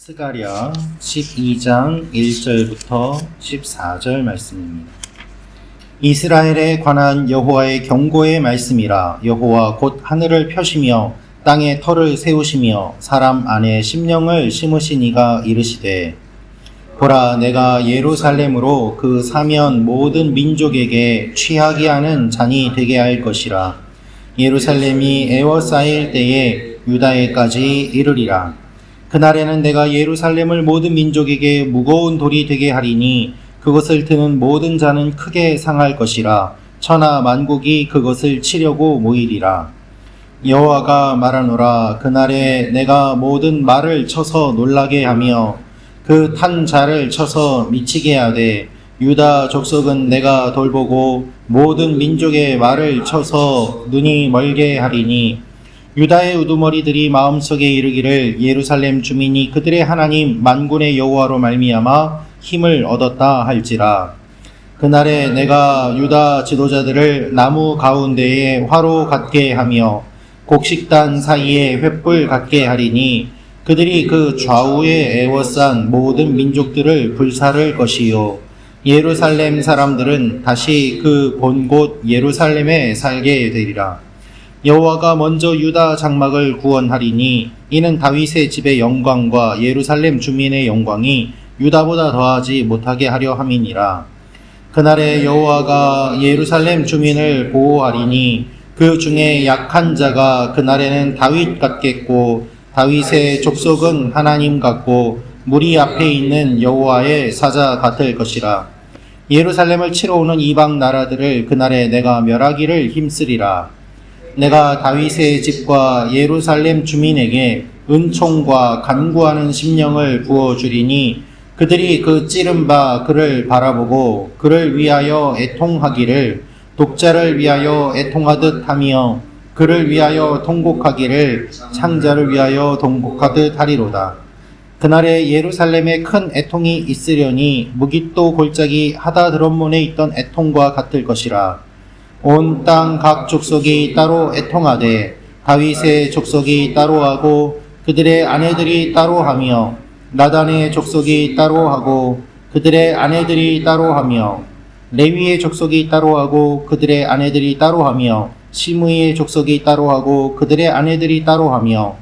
스가랴 12장 1절부터 14절 말씀입니다. 이스라엘에 관한 여호와의 경고의 말씀이라. 여호와 곧 하늘을 펴시며 땅에 터를 세우시며 사람 안에 심령을 심으시니가 이르시되, 보라, 내가 예루살렘으로 그 사면 모든 민족에게 취하게 하는 잔이 되게 할 것이라. 예루살렘이 에워싸일 때에 유다에까지 이르리라. 그날에는 내가 예루살렘을 모든 민족에게 무거운 돌이 되게 하리니 그것을 드는 모든 자는 크게 상할 것이라. 천하 만국이 그것을 치려고 모이리라. 여호와가 말하노라. 그날에 내가 모든 말을 쳐서 놀라게 하며 그 탄 자를 쳐서 미치게 하되, 유다 족속은 내가 돌보고 모든 민족의 말을 쳐서 눈이 멀게 하리니, 유다의 우두머리들이 마음속에 이르기를 예루살렘 주민이 그들의 하나님 만군의 여호와로 말미암아 힘을 얻었다 할지라. 그날에 내가 유다 지도자들을 나무 가운데에 화로 같게 하며 곡식단 사이에 횃불 같게 하리니, 그들이 그 좌우에 에워싼 모든 민족들을 불사를 것이요, 예루살렘 사람들은 다시 그 본 곳 예루살렘에 살게 되리라. 여호와가 먼저 유다 장막을 구원하리니 이는 다윗의 집의 영광과 예루살렘 주민의 영광이 유다보다 더하지 못하게 하려 함이니라. 그날에 여호와가 예루살렘 주민을 보호하리니 그 중에 약한 자가 그날에는 다윗 같겠고, 다윗의 족속은 하나님 같고 무리 앞에 있는 여호와의 사자 같을 것이라. 예루살렘을 치러 오는 이방 나라들을 그날에 내가 멸하기를 힘쓰리라. 내가 다윗의 집과 예루살렘 주민에게 은총과 간구하는 심령을 부어주리니 그들이 그 찌른 바 그를 바라보고 그를 위하여 애통하기를, 독자를 위하여 애통하듯 하며 그를 위하여 통곡하기를 창자를 위하여 통곡하듯 하리로다. 그날에 예루살렘에 큰 애통이 있으려니 무깃도 골짜기 하다 드럼문에 있던 애통과 같을 것이라. 온 땅 각 족속이 따로 애통하되 다윗의 족속이 따로 하고 그들의 아내들이 따로 하며, 나단의 족속이 따로 하고 그들의 아내들이 따로 하며, 레위의 족속이 따로 하고 그들의 아내들이 따로 하며, 시므이의 족속이 따로 하고 그들의 아내들이 따로 하며,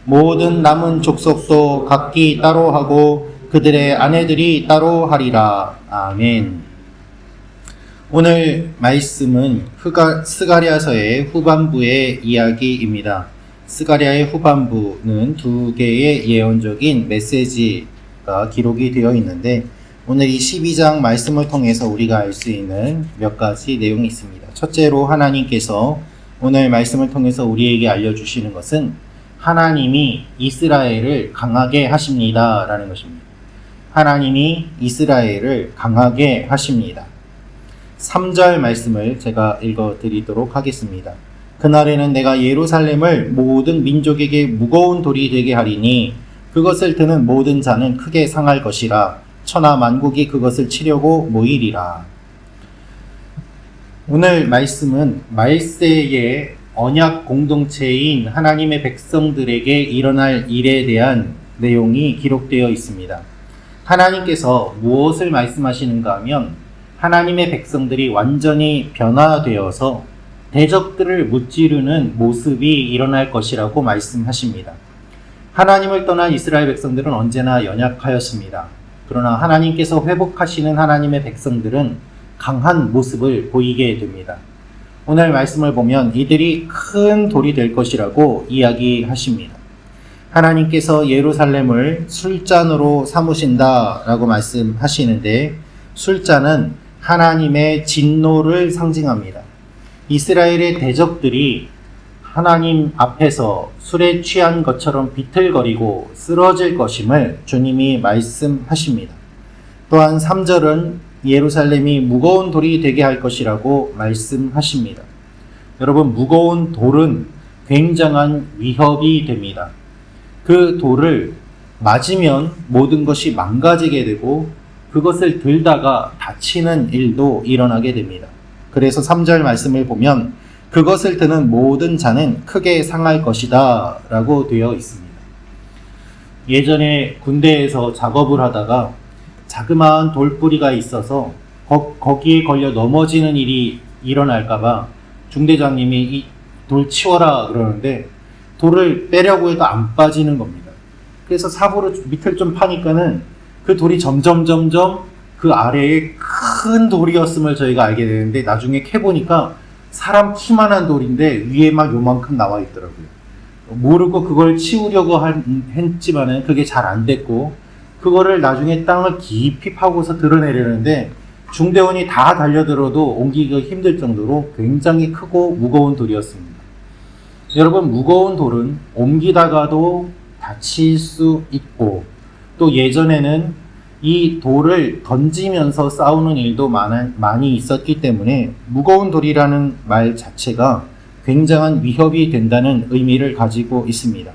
모든 남은 족속도 각기 따로 하고 그들의 아내들이 따로 하리라. 아멘. 오늘 말씀은 스가랴서의 후반부의 이야기입니다. 스가랴의 후반부는 두 개의 예언적인 메시지가 기록이 되어 있는데, 오늘 이 12장 말씀을 통해서 우리가 알 수 있는 몇 가지 내용이 있습니다. 첫째로 하나님께서 오늘 말씀을 통해서 우리에게 알려주시는 것은 하나님이 이스라엘을 강하게 하십니다 라는 것입니다. 하나님이 이스라엘을 강하게 하십니다. 3절 말씀을 제가 읽어드리도록 하겠습니다. 그날에는 내가 예루살렘을 모든 민족에게 무거운 돌이 되게 하리니 그것을 드는 모든 자는 크게 상할 것이라. 천하 만국이 그것을 치려고 모이리라. 오늘 말씀은 말세의 언약 공동체인 하나님의 백성들에게 일어날 일에 대한 내용이 기록되어 있습니다. 하나님께서 무엇을 말씀하시는가 하면, 하나님의 백성들이 완전히 변화되어서 대적들을 무찌르는 모습이 일어날 것이라고 말씀하십니다. 하나님을 떠난 이스라엘 백성들은 언제나 연약하였습니다. 그러나 하나님께서 회복하시는 하나님의 백성들은 강한 모습을 보이게 됩니다. 오늘 말씀을 보면 이들이 큰 돌이 될 것이라고 이야기하십니다. 하나님께서 예루살렘을 술잔으로 삼으신다라고 말씀하시는데, 술잔은 하나님의 진노를 상징합니다. 이스라엘의 대적들이 하나님 앞에서 술에 취한 것처럼 비틀거리고 쓰러질 것임을 주님이 말씀하십니다. 또한 3절은 예루살렘이 무거운 돌이 되게 할 것이라고 말씀하십니다. 여러분, 무거운 돌은 굉장한 위협이 됩니다. 그 돌을 맞으면 모든 것이 망가지게 되고 그것을 들다가 다치는 일도 일어나게 됩니다. 그래서 3절 말씀을 보면 그것을 드는 모든 자는 크게 상할 것이다 라고 되어 있습니다. 예전에 군대에서 작업을 하다가 자그마한 돌뿌리가 있어서 거기에 걸려 넘어지는 일이 일어날까봐 중대장님이 이 돌 치워라 그러는데 돌을 빼려고 해도 안 빠지는 겁니다. 그래서 삽으로 밑을 좀 파니까는 그 돌이 점점 그 아래에 큰 돌이었음을 저희가 알게 되는데 나중에 캐보니까 사람 키만한 돌인데 위에 막 요만큼 나와 있더라고요. 모르고 그걸 치우려고 했지만은 그게 잘 안 됐고 그거를 나중에 땅을 깊이 파고서 드러내려는데 중대원이 다 달려들어도 옮기기가 힘들 정도로 굉장히 크고 무거운 돌이었습니다. 여러분, 무거운 돌은 옮기다가도 다칠 수 있고 또 예전에는 이 돌을 던지면서 싸우는 일도 많이 있었기 때문에 무거운 돌이라는 말 자체가 굉장한 위협이 된다는 의미를 가지고 있습니다.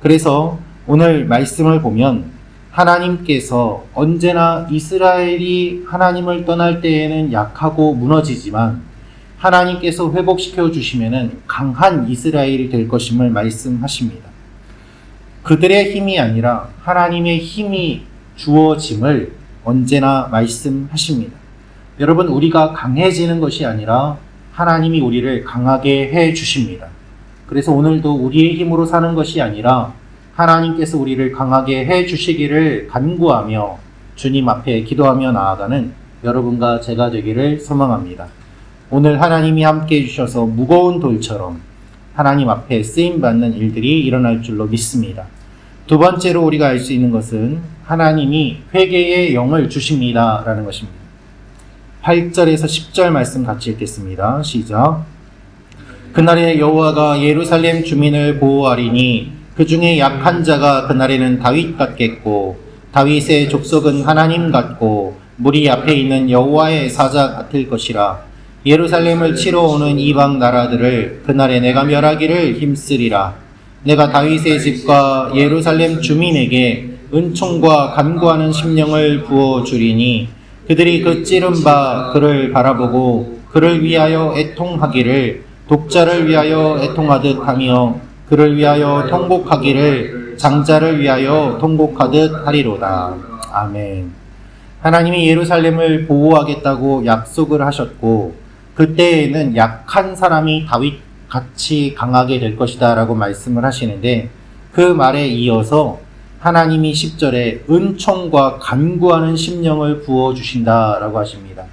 그래서 오늘 말씀을 보면 하나님께서 언제나 이스라엘이 하나님을 떠날 때에는 약하고 무너지지만 하나님께서 회복시켜 주시면은 강한 이스라엘이 될 것임을 말씀하십니다. 그들의 힘이 아니라 하나님의 힘이 주어짐을 언제나 말씀하십니다. 여러분, 우리가 강해지는 것이 아니라 하나님이 우리를 강하게 해 주십니다. 그래서 오늘도 우리의 힘으로 사는 것이 아니라 하나님께서 우리를 강하게 해 주시기를 간구하며 주님 앞에 기도하며 나아가는 여러분과 제가 되기를 소망합니다. 오늘 하나님이 함께 해주셔서 무거운 돌처럼 하나님 앞에 쓰임받는 일들이 일어날 줄로 믿습니다. 두 번째로 우리가 알 수 있는 것은 하나님이 회개의 영을 주십니다 라는 것입니다. 8절에서 10절 말씀 같이 읽겠습니다. 시작. 그날에 여호와가 예루살렘 주민을 보호하리니 그 중에 약한 자가 그날에는 다윗 같겠고 다윗의 족속은 하나님 같고 무리 앞에 있는 여호와의 사자 같을 것이라. 예루살렘을 치러 오는 이방 나라들을 그날에 내가 멸하기를 힘쓰리라. 내가 다윗의 집과 예루살렘 주민에게 은총과 간구하는 심령을 부어주리니 그들이 그 찌른 바 그를 바라보고 그를 위하여 애통하기를 독자를 위하여 애통하듯 하며 그를 위하여 통곡하기를 장자를 위하여 통곡하듯 하리로다. 아멘. 하나님이 예루살렘을 보호하겠다고 약속을 하셨고 그때에는 약한 사람이 다윗같이 강하게 될 것이다 라고 말씀을 하시는데 그 말에 이어서 하나님이 10절에 은총과 간구하는 심령을 부어주신다 라고 하십니다.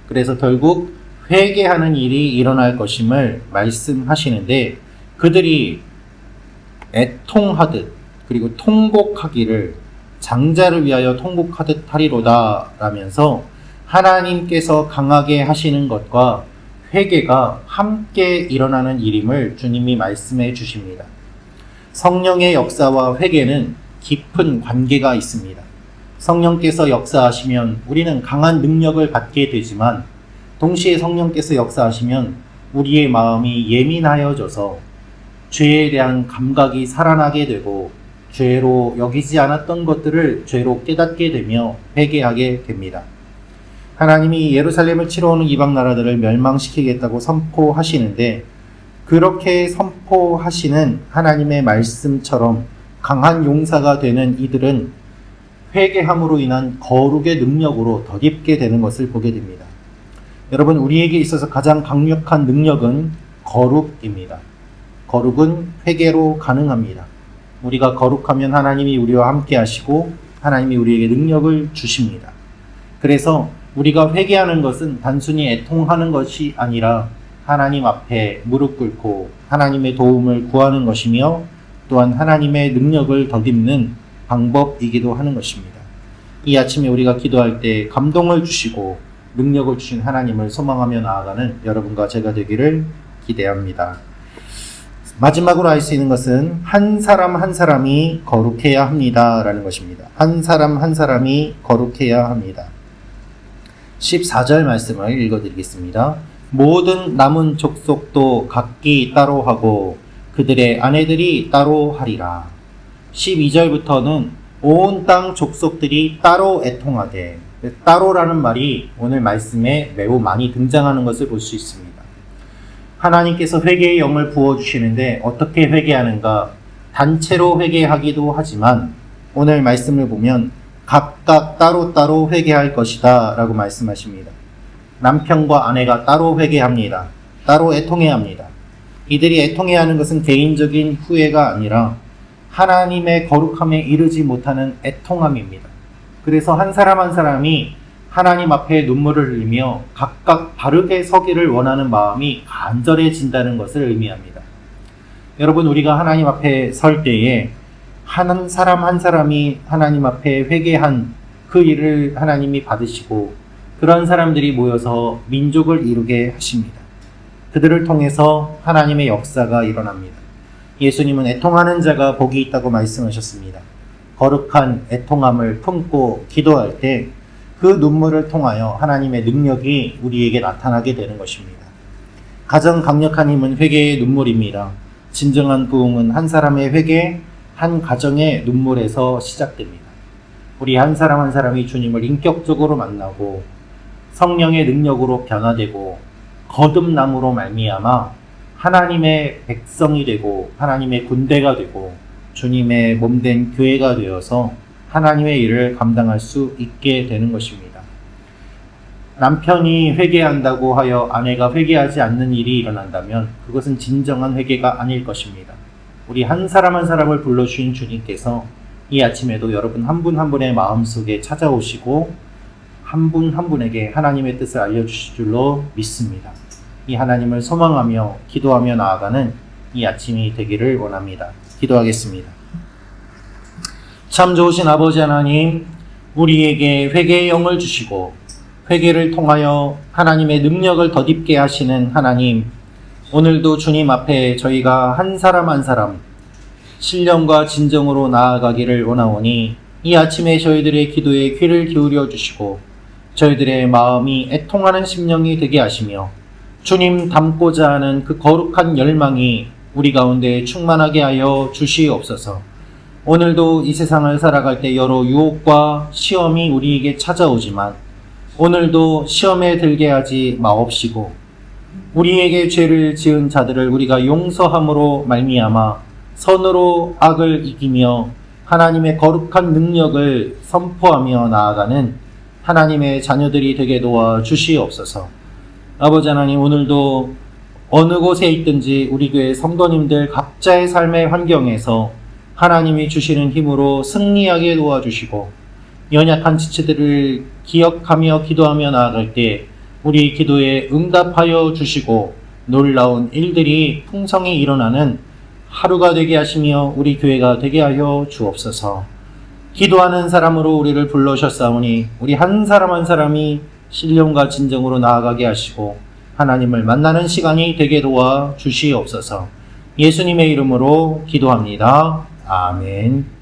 그래서 결국 회개하는 일이 일어날 것임을 말씀하시는데 그들이 애통하듯 그리고 통곡하기를 장자를 위하여 통곡하듯 하리로다 라면서 하나님께서 강하게 하시는 것과 회개가 함께 일어나는 일임을 주님이 말씀해 주십니다. 성령의 역사와 회개는 깊은 관계가 있습니다. 성령께서 역사하시면 우리는 강한 능력을 받게 되지만 동시에 성령께서 역사하시면 우리의 마음이 예민하여져서 죄에 대한 감각이 살아나게 되고 죄로 여기지 않았던 것들을 죄로 깨닫게 되며 회개하게 됩니다. 하나님이 예루살렘을 치러 오는 이방 나라들을 멸망시키겠다고 선포하시는데 그렇게 선포하시는 하나님의 말씀처럼 강한 용사가 되는 이들은 회개함으로 인한 거룩의 능력으로 덧입게 되는 것을 보게 됩니다. 여러분, 우리에게 있어서 가장 강력한 능력은 거룩입니다. 거룩은 회개로 가능합니다. 우리가 거룩하면 하나님이 우리와 함께 하시고 하나님이 우리에게 능력을 주십니다. 그래서 우리가 회개하는 것은 단순히 애통하는 것이 아니라 하나님 앞에 무릎 꿇고 하나님의 도움을 구하는 것이며 또한 하나님의 능력을 덧입는 방법이기도 하는 것입니다. 이 아침에 우리가 기도할 때 감동을 주시고 능력을 주신 하나님을 소망하며 나아가는 여러분과 제가 되기를 기대합니다. 마지막으로 알 수 있는 것은 한 사람 한 사람이 거룩해야 합니다 라는 것입니다. 한 사람 한 사람이 거룩해야 합니다. 14절 말씀을 읽어드리겠습니다. 모든 남은 족속도 각기 따로 하고 그들의 아내들이 따로 하리라. 12절부터는 온 땅 족속들이 따로 애통하되, 따로라는 말이 오늘 말씀에 매우 많이 등장하는 것을 볼 수 있습니다. 하나님께서 회개의 영을 부어주시는데 어떻게 회개하는가? 단체로 회개하기도 하지만 오늘 말씀을 보면 각각 따로따로 회개할 것이다 라고 말씀하십니다. 남편과 아내가 따로 회개합니다. 따로 애통해야 합니다. 이들이 애통해야 하는 것은 개인적인 후회가 아니라 하나님의 거룩함에 이르지 못하는 애통함입니다. 그래서 한 사람 한 사람이 하나님 앞에 눈물을 흘리며 각각 바르게 서기를 원하는 마음이 간절해진다는 것을 의미합니다. 여러분, 우리가 하나님 앞에 설 때에 한 사람 한 사람이 하나님 앞에 회개한 그 일을 하나님이 받으시고 그런 사람들이 모여서 민족을 이루게 하십니다. 그들을 통해서 하나님의 역사가 일어납니다. 예수님은 애통하는 자가 복이 있다고 말씀하셨습니다. 거룩한 애통함을 품고 기도할 때 그 눈물을 통하여 하나님의 능력이 우리에게 나타나게 되는 것입니다. 가장 강력한 힘은 회개의 눈물입니다. 진정한 부흥은 한 사람의 회개, 한 가정의 눈물에서 시작됩니다. 우리 한 사람 한 사람이 주님을 인격적으로 만나고 성령의 능력으로 변화되고 거듭남으로 말미암아 하나님의 백성이 되고 하나님의 군대가 되고 주님의 몸된 교회가 되어서 하나님의 일을 감당할 수 있게 되는 것입니다. 남편이 회개한다고 하여 아내가 회개하지 않는 일이 일어난다면 그것은 진정한 회개가 아닐 것입니다. 우리 한 사람 한 사람을 불러주신 주님께서 이 아침에도 여러분 한 분 한 분의 마음속에 찾아오시고 한 분 한 분에게 하나님의 뜻을 알려주실 줄로 믿습니다. 이 하나님을 소망하며 기도하며 나아가는 이 아침이 되기를 원합니다. 기도하겠습니다. 참 좋으신 아버지 하나님, 우리에게 회개의 영을 주시고 회개를 통하여 하나님의 능력을 덧입게 하시는 하나님, 오늘도 주님 앞에 저희가 한 사람 한 사람 신령과 진정으로 나아가기를 원하오니 이 아침에 저희들의 기도에 귀를 기울여 주시고 저희들의 마음이 애통하는 심령이 되게 하시며 주님 닮고자 하는 그 거룩한 열망이 우리 가운데 충만하게 하여 주시옵소서. 오늘도 이 세상을 살아갈 때 여러 유혹과 시험이 우리에게 찾아오지만 오늘도 시험에 들게 하지 마옵시고 우리에게 죄를 지은 자들을 우리가 용서함으로 말미암아 선으로 악을 이기며 하나님의 거룩한 능력을 선포하며 나아가는 하나님의 자녀들이 되게 도와 주시옵소서. 아버지 하나님, 오늘도 어느 곳에 있든지 우리 교회 성도님들 각자의 삶의 환경에서 하나님이 주시는 힘으로 승리하게 도와주시고 연약한 지체들을 기억하며 기도하며 나아갈 때 우리 기도에 응답하여 주시고 놀라운 일들이 풍성히 일어나는 하루가 되게 하시며 우리 교회가 되게 하여 주옵소서. 기도하는 사람으로 우리를 불러주셨사오니 우리 한 사람 한 사람이 신령과 진정으로 나아가게 하시고 하나님을 만나는 시간이 되게 도와 주시옵소서. 예수님의 이름으로 기도합니다. 아멘.